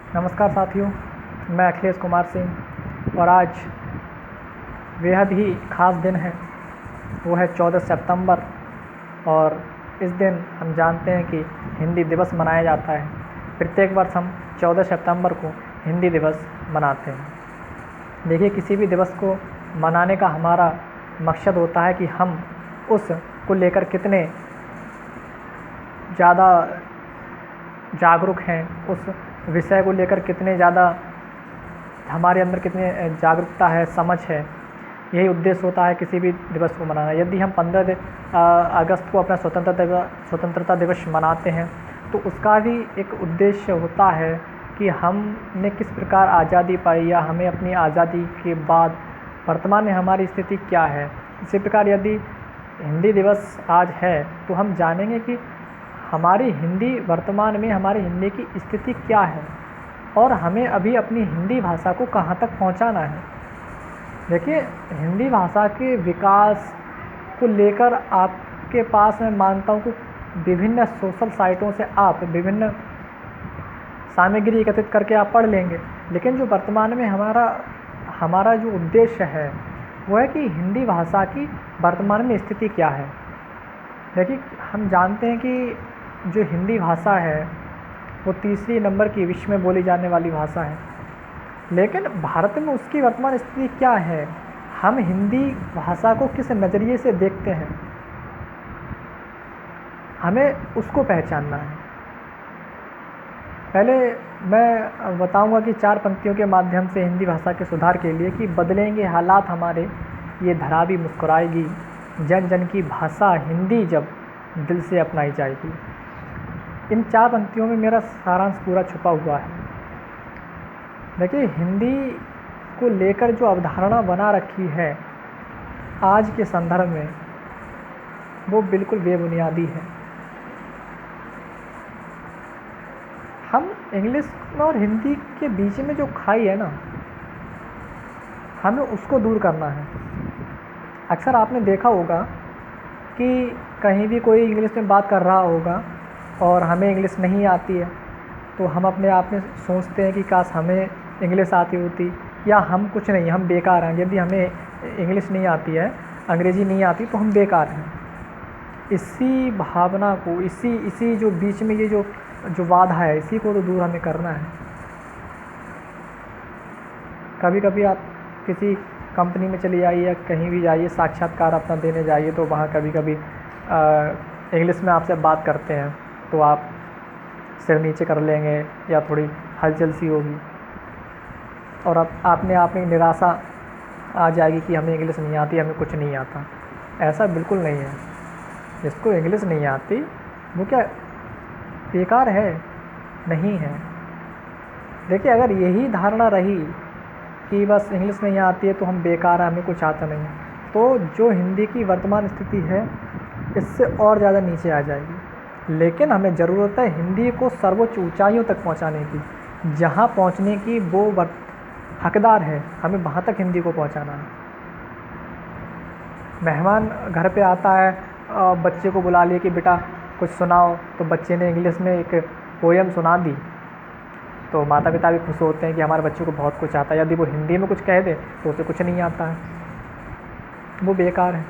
नमस्कार साथियों, मैं अखिलेश कुमार सिंह और आज बेहद ही ख़ास दिन है। वो है 14 सितंबर और इस दिन हम जानते हैं कि हिंदी दिवस मनाया जाता है। प्रत्येक वर्ष हम 14 सितंबर को हिंदी दिवस मनाते हैं। देखिए, किसी भी दिवस को मनाने का हमारा मकसद होता है कि हम उस को लेकर कितने ज़्यादा जागरूक हैं, उस विषय को लेकर कितने ज़्यादा हमारे अंदर कितने जागरूकता है, समझ है। यही उद्देश्य होता है किसी भी दिवस को मनाना। यदि हम 15 अगस्त को अपना स्वतंत्रता दिवस मनाते हैं तो उसका भी एक उद्देश्य होता है कि हमने किस प्रकार आज़ादी पाई या हमें अपनी आज़ादी के बाद वर्तमान में हमारी स्थिति क्या है। इसी प्रकार यदि हिंदी दिवस आज है तो हम जानेंगे कि हमारी हिंदी वर्तमान में हमारी हिंदी की स्थिति क्या है और हमें अभी अपनी हिंदी भाषा को कहाँ तक पहुँचाना है। देखिए, हिंदी भाषा के विकास को लेकर आपके पास मैं मानता हूँ कि विभिन्न सोशल साइटों से आप विभिन्न सामग्री एकत्रित करके आप पढ़ लेंगे, लेकिन जो वर्तमान में हमारा जो उद्देश्य है वो है कि हिंदी भाषा की वर्तमान में स्थिति क्या है। देखिए, हम जानते हैं कि जो हिंदी भाषा है वो तीसरी नंबर की विश्व में बोली जाने वाली भाषा है, लेकिन भारत में उसकी वर्तमान स्थिति क्या है, हम हिंदी भाषा को किस नज़रिए से देखते हैं, हमें उसको पहचानना है। पहले मैं बताऊंगा कि 4 पंक्तियों के माध्यम से हिंदी भाषा के सुधार के लिए कि बदलेंगे हालात हमारे, ये धरा भी मुस्कुराएगी, जन जन की भाषा हिंदी जब दिल से अपनाई जाएगी। इन 4 पंक्तियों में मेरा सारांश पूरा छुपा हुआ है। देखिए, हिंदी को लेकर जो अवधारणा बना रखी है आज के संदर्भ में वो बिल्कुल बेबुनियादी है। हम इंग्लिश और हिंदी के बीच में जो खाई है ना, हमें उसको दूर करना है। अक्सर आपने देखा होगा कि कहीं भी कोई इंग्लिश में बात कर रहा होगा और हमें इंग्लिश नहीं आती है तो हम अपने आप में सोचते हैं कि काश हमें इंग्लिश आती होती, या हम कुछ नहीं, हम बेकार हैं। यदि हमें इंग्लिश नहीं आती है, अंग्रेज़ी नहीं आती तो हम बेकार हैं। इसी भावना को, इसी जो बीच में ये जो बाधा है, इसी को तो दूर हमें करना है। कभी कभी आप किसी कंपनी में चले जाइए या कहीं भी जाइए, साक्षात्कार अपना देने जाइए, तो वहाँ कभी कभी इंग्लिश में आपसे बात करते हैं तो आप सिर नीचे कर लेंगे या थोड़ी हलचल सी होगी और आपने आप में निराशा आ जाएगी कि हमें इंग्लिश नहीं आती, हमें कुछ नहीं आता। ऐसा बिल्कुल नहीं है। जिसको इंग्लिश नहीं आती वो क्या बेकार है? नहीं है। देखिए, अगर यही धारणा रही कि बस इंग्लिश नहीं आती है तो हम बेकार हैं, हमें कुछ आता नहीं है, तो जो हिंदी की वर्तमान स्थिति है इससे और ज़्यादा नीचे आ जाएगी। लेकिन हमें ज़रूरत है हिंदी को सर्वोच्च ऊंचाइयों तक पहुंचाने की, जहां पहुंचने की वो हकदार है, हमें वहां तक हिंदी को पहुंचाना है। मेहमान घर पे आता है, बच्चे को बुला लिए कि बेटा कुछ सुनाओ, तो बच्चे ने इंग्लिश में एक पोयम सुना दी तो माता पिता भी खुश होते हैं कि हमारे बच्चे को बहुत कुछ आता है। यदि वो हिंदी में कुछ कह दे तो उसे कुछ नहीं आता है, वो बेकार है।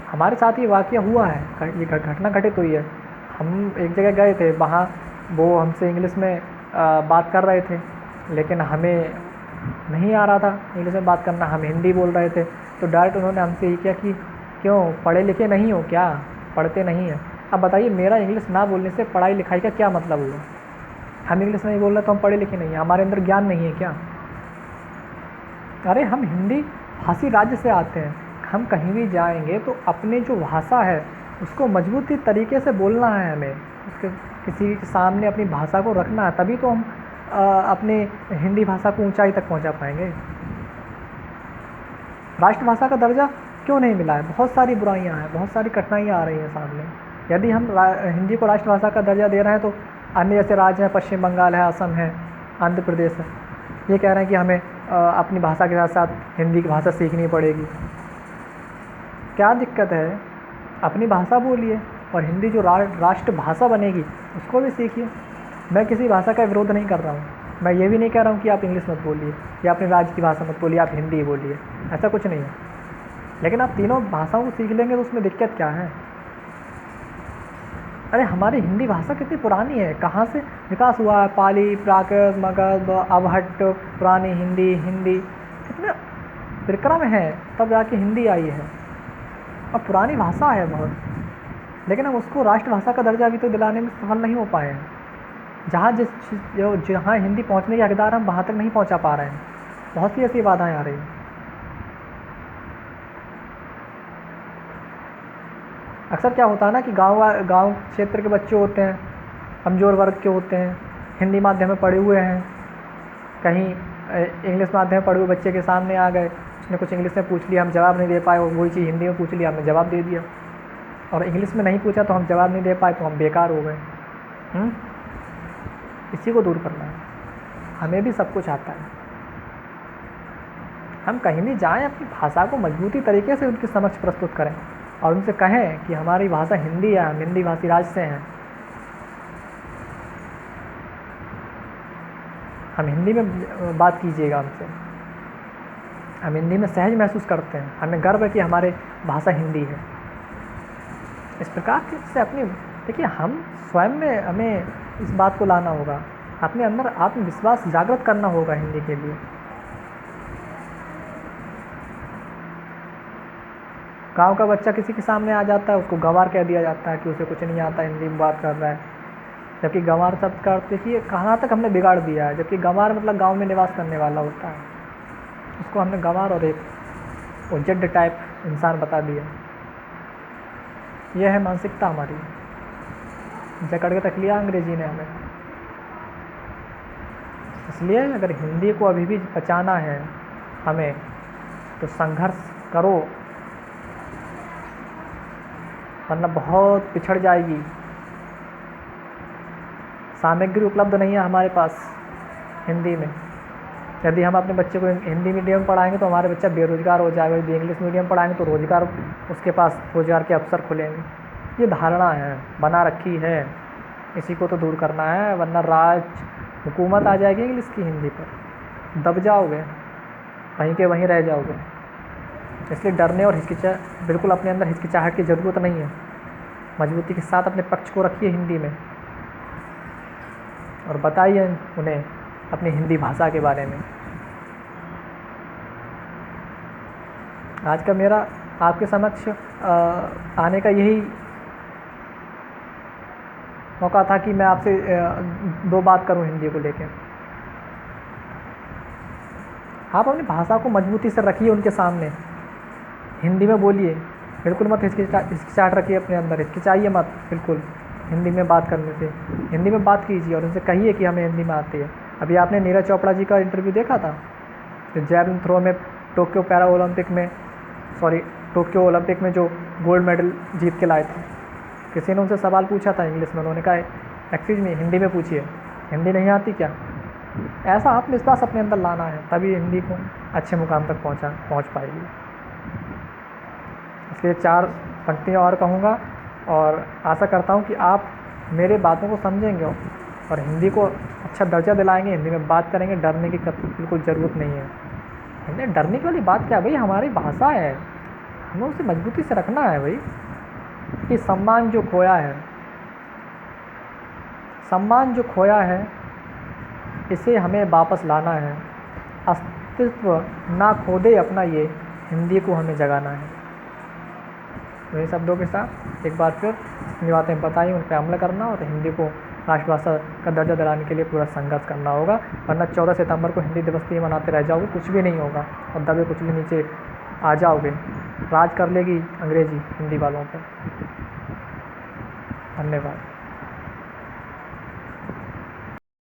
हमारे साथ ये वाक़या हुआ है, ये घटना घटित हुई है। हम एक जगह गए थे, वहाँ वो हमसे इंग्लिश में बात कर रहे थे, लेकिन हमें नहीं आ रहा था इंग्लिश में बात करना, हम हिंदी बोल रहे थे। तो डायरेक्ट उन्होंने हमसे ये किया कि क्यों पढ़े लिखे नहीं हो क्या, पढ़ते नहीं हैं? अब बताइए, मेरा इंग्लिश ना बोलने से पढ़ाई लिखाई का क्या मतलब हुआ? हम इंग्लिश नहीं बोल रहे तो हम पढ़े लिखे नहीं हैं, हमारे अंदर ज्ञान नहीं है क्या? अरे, हम हिंदी भाषी राज्य से आते हैं, हम कहीं भी जाएंगे तो अपनी जो भाषा है उसको मजबूती तरीके से बोलना है। हमें उसके किसी के सामने अपनी भाषा को रखना है, तभी तो हम अपने हिंदी भाषा को ऊंचाई तक पहुंचा पाएंगे। राष्ट्रभाषा का दर्जा क्यों नहीं मिला है? बहुत सारी बुराइयां हैं, बहुत सारी कठिनाइयां आ रही हैं सामने। यदि हम हिंदी को राष्ट्रभाषा का दर्जा दे रहे हैं तो अन्य जैसे राज्य हैं, पश्चिम बंगाल है, असम है, आंध्र प्रदेश है, ये कह रहे हैं कि हमें अपनी भाषा के साथ साथ हिंदी की भाषा सीखनी पड़ेगी। क्या दिक्कत है? अपनी भाषा बोलिए और हिंदी जो राष्ट्रभाषा बनेगी उसको भी सीखिए। मैं किसी भाषा का विरोध नहीं कर रहा हूँ, मैं ये भी नहीं कह रहा हूँ कि आप इंग्लिश मत बोलिए या अपने राज्य की भाषा मत बोलिए, आप हिंदी ही बोलिए, ऐसा कुछ नहीं है। लेकिन आप तीनों भाषाओं को सीख लेंगे तो उसमें दिक्कत क्या है? अरे हमारी हिंदी भाषा कितनी पुरानी है, कहाँ से विकास हुआ है? पाली, प्राकृत, मगध, अवहट्ट, पुरानी हिंदी, हिंदी कितने विक्रम है, तब जाके हिंदी आई है। और पुरानी भाषा है बहुत, लेकिन हम उसको राष्ट्रभाषा का दर्जा अभी तो दिलाने में सफल नहीं हो पाए हैं। जहाँ हिंदी पहुँचने के हकदार हम वहाँ तक नहीं पहुँचा पा रहे हैं। बहुत सी ऐसी बाधाएं आ रही हैं। अक्सर क्या होता है ना कि गांव क्षेत्र के बच्चे होते हैं, कमज़ोर वर्ग के होते हैं, हिंदी माध्यम में पढ़े हुए हैं, कहीं इंग्लिश माध्यम में पढ़े हुए बच्चे के सामने आ गए, उसने कुछ इंग्लिश में पूछ लिया, हम जवाब नहीं दे पाए, वही चीज़ हिंदी में पूछ लिया, हमने जवाब दे दिया, और इंग्लिश में नहीं पूछा तो हम जवाब नहीं दे पाए तो हम बेकार हो गए। इसी को दूर करना है। हमें भी सब कुछ आता है, हम कहीं भी जाएं अपनी भाषा को मजबूती तरीके से उनके समक्ष प्रस्तुत करें और उनसे कहें कि हमारी भाषा हिंदी है, हम हिंदी भाषी राज्य से हैं, हम हिंदी में बात कीजिएगा हमसे, हम हिंदी में सहज महसूस करते हैं, हमें गर्व है कि हमारे भाषा हिंदी है। इस प्रकार से अपनी देखिए, हम स्वयं में हमें इस बात को लाना होगा, अपने अंदर आत्मविश्वास जागृत करना होगा हिंदी के लिए। गांव का बच्चा किसी के सामने आ जाता है, उसको गंवार कह दिया जाता है कि उसे कुछ नहीं आता, हिंदी में बात कर रहा है, जबकि गंवार शब्द का अर्थ देखिए कहाँ तक हमने बिगाड़ दिया है। जबकि गंवार मतलब गांव में निवास करने वाला होता है, उसको हमने गंवार और एक उजड्ड टाइप इंसान बता दिया। यह है मानसिकता हमारी, जकड़ के तक लिया अंग्रेजी ने हमें। इसलिए अगर हिंदी को अभी भी बचाना है हमें, तो संघर्ष करो, वरना बहुत पिछड़ जाएगी। सामग्री उपलब्ध नहीं है हमारे पास हिंदी में। यदि हम अपने बच्चे को हिंदी मीडियम पढ़ाएंगे तो हमारे बच्चा बेरोजगार हो जाएगा, यदि इंग्लिश मीडियम पढ़ाएंगे तो रोजगार, उसके पास रोजगार के अवसर खुलेंगे। ये धारणा है, बना रखी है, इसी को तो दूर करना है, वरना राज हुकूमत आ जाएगी इंग्लिश की हिंदी पर, दब जाओगे, वहीं के वहीं रह जाओगे। इसलिए डरने और बिल्कुल अपने अंदर हिचकिचाहट की ज़रूरत नहीं है। मजबूती के साथ अपने पक्ष को रखिए हिंदी में और बताइए उन्हें अपनी हिंदी भाषा के बारे में। आज का मेरा आपके समक्ष आने का यही मौका था कि मैं आपसे दो बात करूं हिंदी को लेकर। आप अपनी भाषा को मजबूती से रखिए उनके सामने, हिंदी में बोलिए, बिल्कुल मत हिचकिचाहट रखिए अपने अंदर, हिचकिचाइए मत बिल्कुल हिंदी में बात करने से। हिंदी में बात कीजिए और उनसे कहिए कि हमें हिंदी में आती है। अभी आपने नीरज चोपड़ा जी का इंटरव्यू देखा था, जो जैवलिन थ्रो में टोक्यो ओलंपिक में जो गोल्ड मेडल जीत के लाए थे। किसी ने उनसे सवाल पूछा था इंग्लिश में, उन्होंने कहा एक्सक्यूज मी, हिंदी में पूछिए, हिंदी नहीं आती क्या? ऐसा आत्मविश्वास अपने अंदर लाना है, तभी हिंदी को अच्छे मुकाम तक पहुँच पाएगी। इसलिए 4 पंक्तियाँ और कहूँगा और आशा करता हूँ कि आप मेरे बातों को समझेंगे और हिंदी को अच्छा दर्जा दिलाएंगे, हिंदी में बात करेंगे। डरने की बिल्कुल ज़रूरत नहीं है। हिंदी डरने की वाली बात क्या है भाई, हमारी भाषा है, हमें उसे मजबूती से रखना है भाई। कि सम्मान जो खोया है इसे हमें वापस लाना है। अस्तित्व ना खो दे अपना, ये हिंदी को हमें जगाना है। वही शब्दों के साथ एक बार फिर अपनी बातें बताई, उन पर अमल करना और हिंदी को राष्ट्रभाषा का दर्जा दिलाने के लिए पूरा संघर्ष करना होगा, वरना 14 सितंबर को हिंदी दिवस पे मनाते रह जाओगे, कुछ भी नहीं होगा और दबे कुचले नीचे आ जाओगे। राज कर लेगी अंग्रेजी हिंदी वालों पर। धन्यवाद।